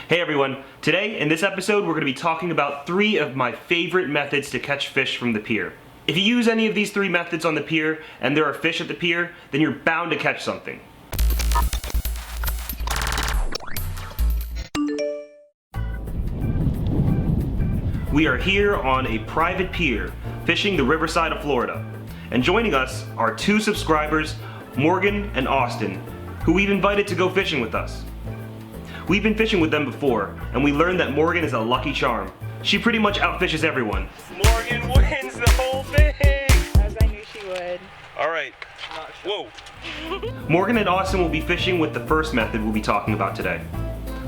Hey everyone, today in this episode we're going to be talking about 3 of my favorite methods to catch fish from the pier. If you use any of these 3 methods on the pier and there are fish at the pier, then you're bound to catch something. We are here on a private pier, fishing the riverside of Florida. And joining us are 2 subscribers, Morgan and Austin, who we've invited to go fishing with us. We've been fishing with them before, and we learned that Morgan is a lucky charm. She pretty much outfishes everyone. Morgan wins the whole thing! As I knew she would. Alright. Whoa. Morgan and Austin will be fishing with the first method we'll be talking about today.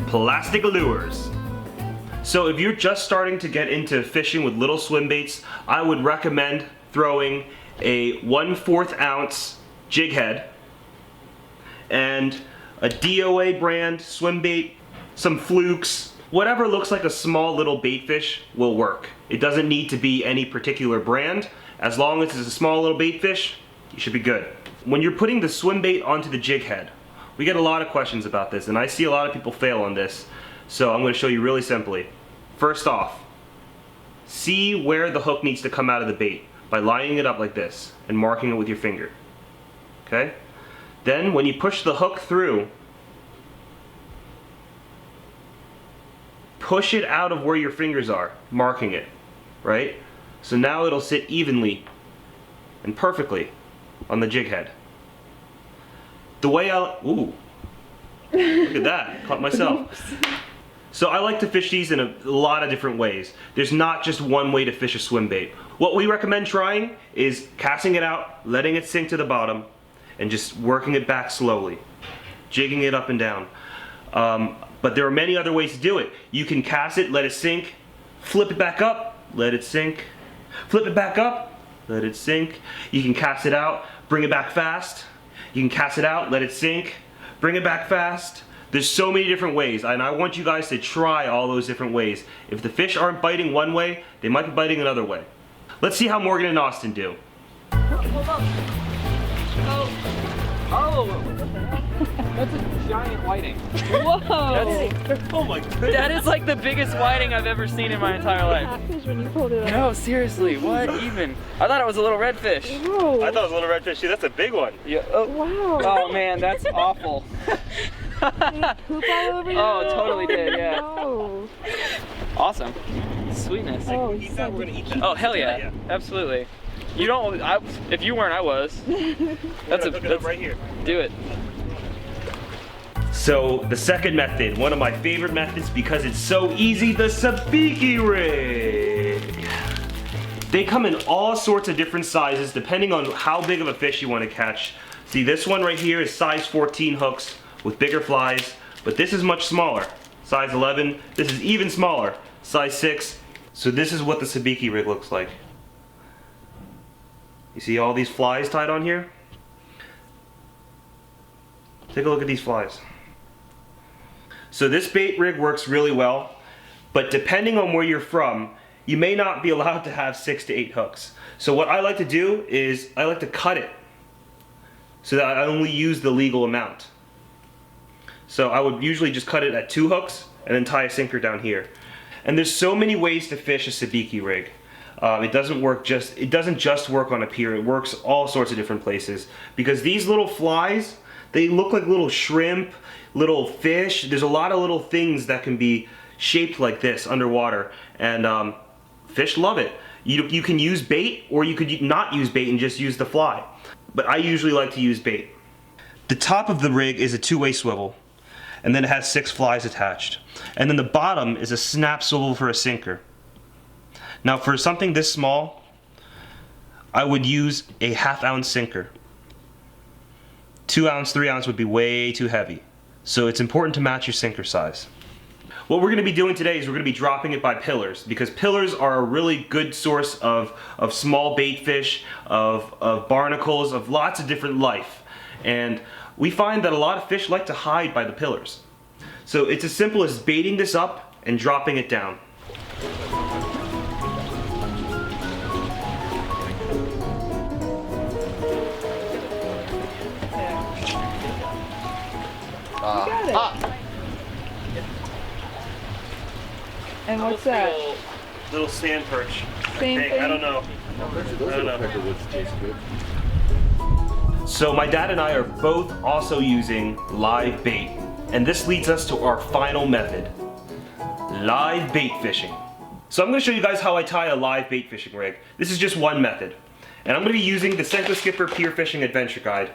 Plastic lures. So if you're just starting to get into fishing with little swim baits, I would recommend throwing a 1/4 ounce jig head and a DOA brand swim bait, some flukes, whatever looks like a small little bait fish will work. It doesn't need to be any particular brand. As long as it's a small little bait fish, you should be good. When you're putting the swim bait onto the jig head, we get a lot of questions about this, and I see a lot of people fail on this. So I'm going to show you really simply. First off, see where the hook needs to come out of the bait by lining it up like this and marking it with your finger. Okay? Then when you push the hook through, push it out of where your fingers are, marking it, right? So now it'll sit evenly and perfectly on the jig head. The way ooh, look at that, caught myself. So I like to fish these in a lot of different ways. There's not just one way to fish a swim bait. What we recommend trying is casting it out, letting it sink to the bottom, and just working it back slowly, jigging it up and down. But there are many other ways to do it. You can cast it, let it sink, flip it back up, let it sink, flip it back up, let it sink. You can cast it out, bring it back fast. You can cast it out, let it sink, bring it back fast. There's so many different ways, and I want you guys to try all those different ways. If the fish aren't biting one way, they might be biting another way. Let's see how Morgan and Austin do. Hold up. Oh, that's a giant whiting. Whoa! Oh my goodness. That is like the biggest whiting I've ever seen in my entire life. Catfish when you pulled it No, up. seriously, what even? I thought it was a little redfish. Whoa. I thought it was a little redfish too. That's a big one. Yeah. Oh, Wow. oh man, that's awful. Poop all over you? Oh, it totally did, yeah. No. Awesome. Sweetness. Oh, Eat that, we're gonna eat that. Oh hell yeah, absolutely. You don't. If you weren't, I was. That's Hook it up right here. Do it. So the second method, one of my favorite methods because it's so easy, the sabiki rig. They come in all sorts of different sizes depending on how big of a fish you want to catch. See, this one right here is size 14 hooks with bigger flies, but this is much smaller, size 11. This is even smaller, size 6. So this is what the sabiki rig looks like. You see all these flies tied on here? Take a look at these flies. So this bait rig works really well, but depending on where you're from, you may not be allowed to have 6 to 8 hooks. So what I like to do is I like to cut it so that I only use the legal amount. So I would usually just cut it at 2 hooks and then tie a sinker down here. And there's so many ways to fish a sabiki rig. It doesn't just work on a pier, it works all sorts of different places. Because these little flies, they look like little shrimp, little fish. There's a lot of little things that can be shaped like this underwater. And fish love it. You can use bait, or you could not use bait and just use the fly. But I usually like to use bait. The top of the rig is a 2-way swivel, and then it has 6 flies attached. And then the bottom is a snap swivel for a sinker. Now for something this small, I would use a 1/2 ounce sinker. 2 ounce, 3 ounce would be way too heavy. So it's important to match your sinker size. What we're going to be doing today is we're going to be dropping it by pillars, because pillars are a really good source of small bait fish, of barnacles, of lots of different life. And we find that a lot of fish like to hide by the pillars. So it's as simple as baiting this up and dropping it down. You got it. And what's that? Little sand perch. Same thing? I don't know. Those I don't know. peckerwoods taste good. So my dad and I are both also using live bait. And this leads us to our final method. Live bait fishing. So I'm going to show you guys how I tie a live bait fishing rig. This is just one method. And I'm going to be using the Senko Skipper Pier Fishing Adventure Guide.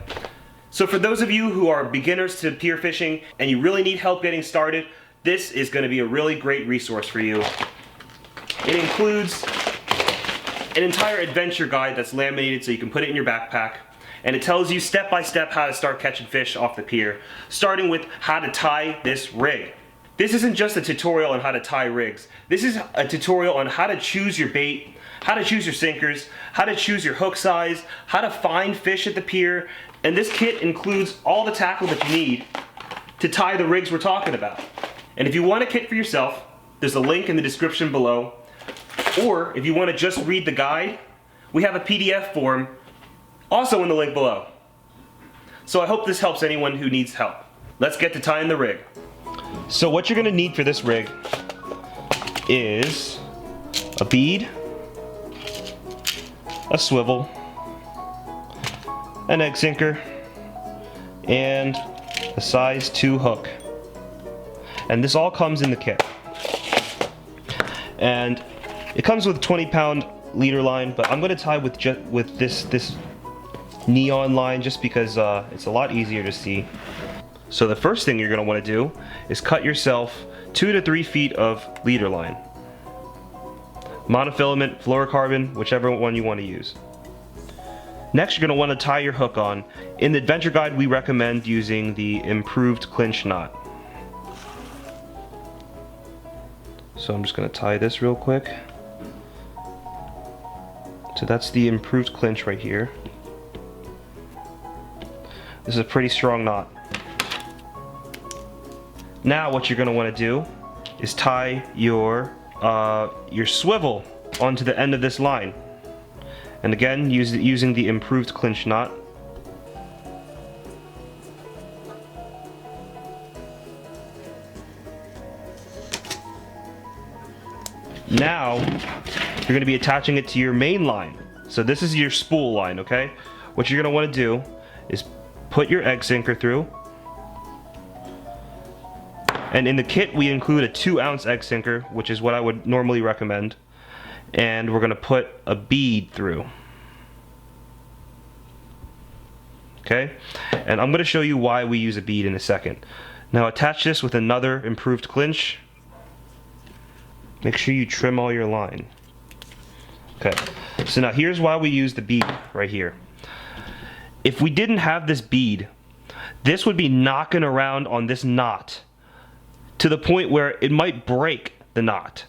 So for those of you who are beginners to pier fishing and you really need help getting started, this is going to be a really great resource for you. It includes an entire adventure guide that's laminated so you can put it in your backpack. And it tells you step by step how to start catching fish off the pier, starting with how to tie this rig. This isn't just a tutorial on how to tie rigs. This is a tutorial on how to choose your bait, how to choose your sinkers, how to choose your hook size, how to find fish at the pier, and this kit includes all the tackle that you need to tie the rigs we're talking about. And if you want a kit for yourself, there's a link in the description below. Or if you want to just read the guide, we have a PDF form also in the link below. So I hope this helps anyone who needs help. Let's get to tying the rig. So what you're gonna need for this rig is a bead, a swivel, an egg sinker, and a size 2 hook. And this all comes in the kit. And it comes with 20-pound leader line, but I'm gonna tie with this neon line just because it's a lot easier to see. So the first thing you're going to want to do is cut yourself 2 to 3 feet of leader line. Monofilament, fluorocarbon, whichever one you want to use. Next you're going to want to tie your hook on. In the adventure guide we recommend using the improved clinch knot. So I'm just going to tie this real quick. So that's the improved clinch right here. This is a pretty strong knot. Now what you're going to want to do is tie your swivel onto the end of this line. And again, using the improved clinch knot. Now you're going to be attaching it to your main line. So this is your spool line, okay? What you're going to want to do is put your egg sinker through. And in the kit we include a 2-ounce egg sinker, which is what I would normally recommend. And we're going to put a bead through. Okay? And I'm going to show you why we use a bead in a second. Now attach this with another improved clinch. Make sure you trim all your line. Okay, so now here's why we use the bead right here. If we didn't have this bead, this would be knocking around on this knot to the point where it might break the knot.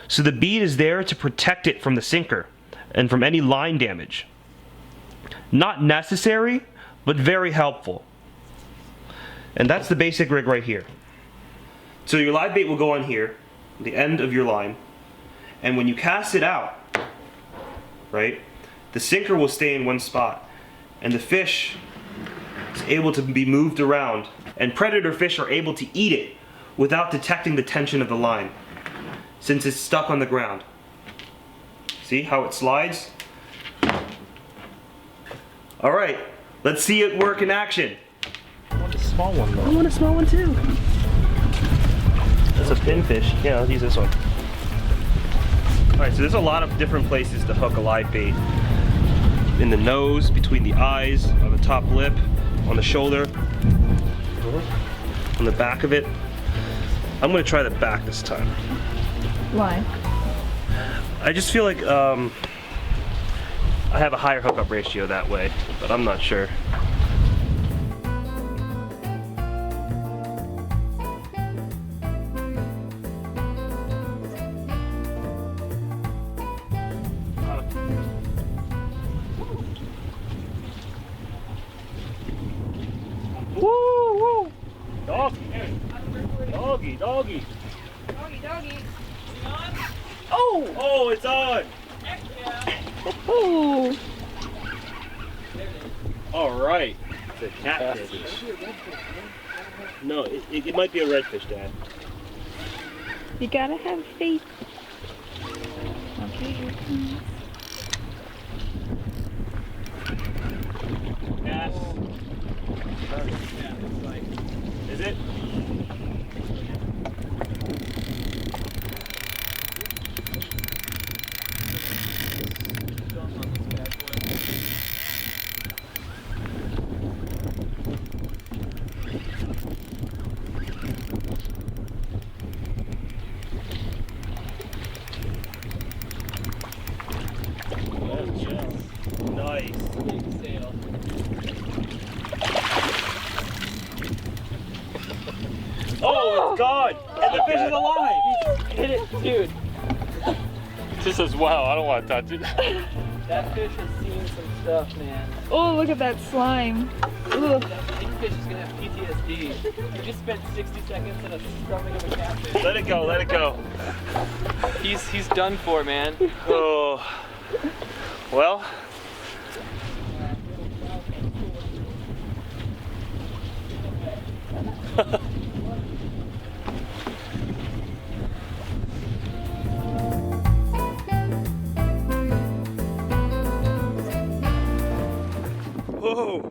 So the bead is there to protect it from the sinker and from any line damage. Not necessary, but very helpful. And that's the basic rig right here. So your live bait will go on here, the end of your line, and when you cast it out, right, the sinker will stay in one spot, and the fish is able to be moved around, and predator fish are able to eat it without detecting the tension of the line, since it's stuck on the ground. See how it slides? Alright, let's see it work in action. I want a small one though. I want a small one too. That's a pinfish. Yeah, I'll use this one. Alright, so there's a lot of different places to hook a live bait. In the nose, between the eyes, on the top lip, on the shoulder, on the back of it. I'm gonna try the back this time. Why? I just feel like I have a higher hookup ratio that way, but I'm not sure. Woo, woo. Doggy. Doggy, doggy. Doggy, doggy. Oh! Oh, it's on! Ooh. Alright. It's a catfish. No, it might be a redfish, Dad. You gotta have faith. Okay, here it comes. Yes. Is it? Nice. Oh, it's gone! And the fish is alive! Hit it, dude. Just says, wow, I don't want to touch it. That fish has seen some stuff, man. Oh, look at that slime. Ugh. That big fish is gonna have PTSD. You just spent 60 seconds in a stomach of a catfish. Let it go, let it go. He's done for, man. Oh. Well. Whoa.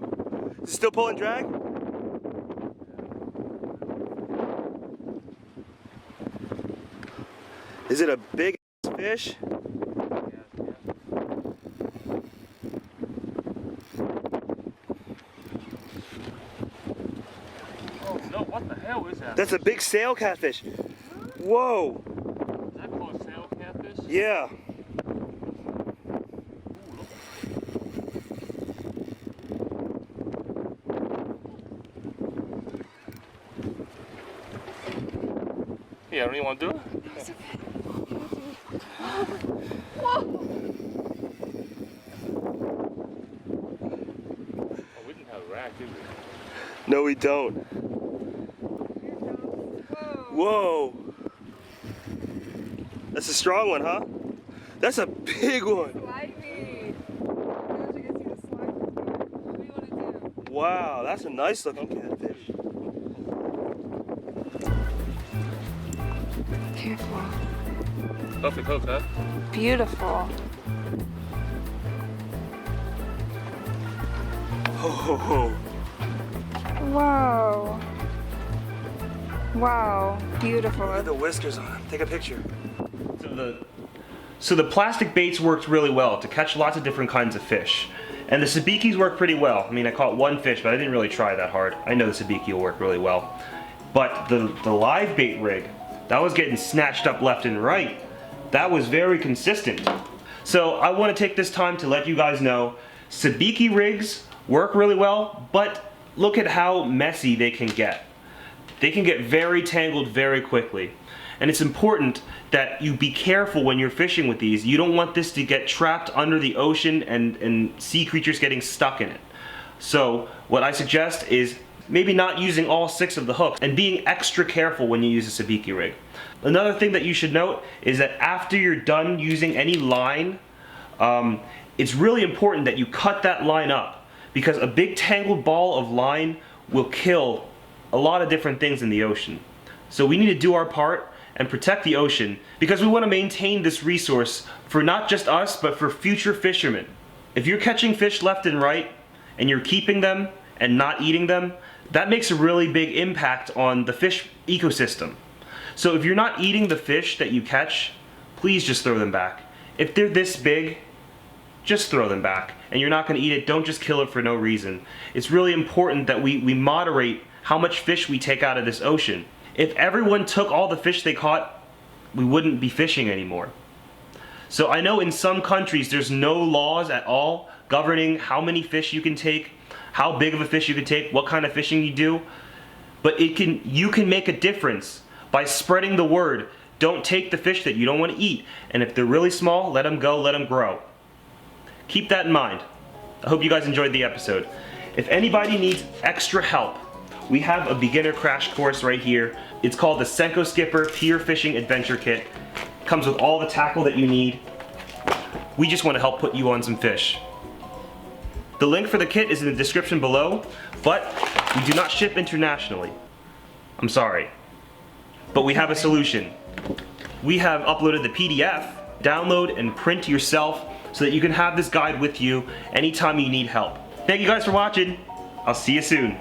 Is it still pulling drag? Is it a big fish? Oh no, what the hell is that? That's a big sail catfish. Whoa. Is that called a sail catfish? Yeah. Yeah, don't you want to do it? Oh, we didn't have a rack, did we? No, we don't. Whoa. That's a strong one, huh? That's a big one. Slimy. What do you want to do? Wow, that's a nice looking catfish. Beautiful. Perfect hook, huh? Beautiful. Oh. Wow. Wow. Beautiful. Look at the whiskers on him. Take a picture. So the plastic baits worked really well to catch lots of different kinds of fish. And the sabikis work pretty well. I mean, I caught one fish, but I didn't really try that hard. I know the sabiki will work really well. But the live bait rig, that was getting snatched up left and right. That was very consistent. So I want to take this time to let you guys know, sabiki rigs work really well, but look at how messy they can get. They can get very tangled very quickly. And it's important that you be careful when you're fishing with these. You don't want this to get trapped under the ocean and sea creatures getting stuck in it. So what I suggest is maybe not using all 6 of the hooks and being extra careful when you use a sabiki rig. Another thing that you should note is that after you're done using any line, it's really important that you cut that line up, because a big tangled ball of line will kill a lot of different things in the ocean. So we need to do our part and protect the ocean, because we want to maintain this resource for not just us, but for future fishermen. If you're catching fish left and right and you're keeping them and not eating them, that makes a really big impact on the fish ecosystem. So if you're not eating the fish that you catch, please just throw them back. If they're this big, just throw them back. And you're not going to eat it, don't just kill it for no reason. It's really important that we moderate how much fish we take out of this ocean. If everyone took all the fish they caught, we wouldn't be fishing anymore. So I know in some countries there's no laws at all governing how many fish you can take, how big of a fish you can take, what kind of fishing you do. But you can make a difference by spreading the word. Don't take the fish that you don't want to eat. And if they're really small, let them go, let them grow. Keep that in mind. I hope you guys enjoyed the episode. If anybody needs extra help, we have a beginner crash course right here. It's called the Senko Skipper Pier Fishing Adventure Kit. Comes with all the tackle that you need. We just want to help put you on some fish. The link for the kit is in the description below, but we do not ship internationally. I'm sorry. But we have a solution. we have uploaded the PDF. Download and print yourself so that you can have this guide with you anytime you need help. Thank you guys for watching. I'll see you soon.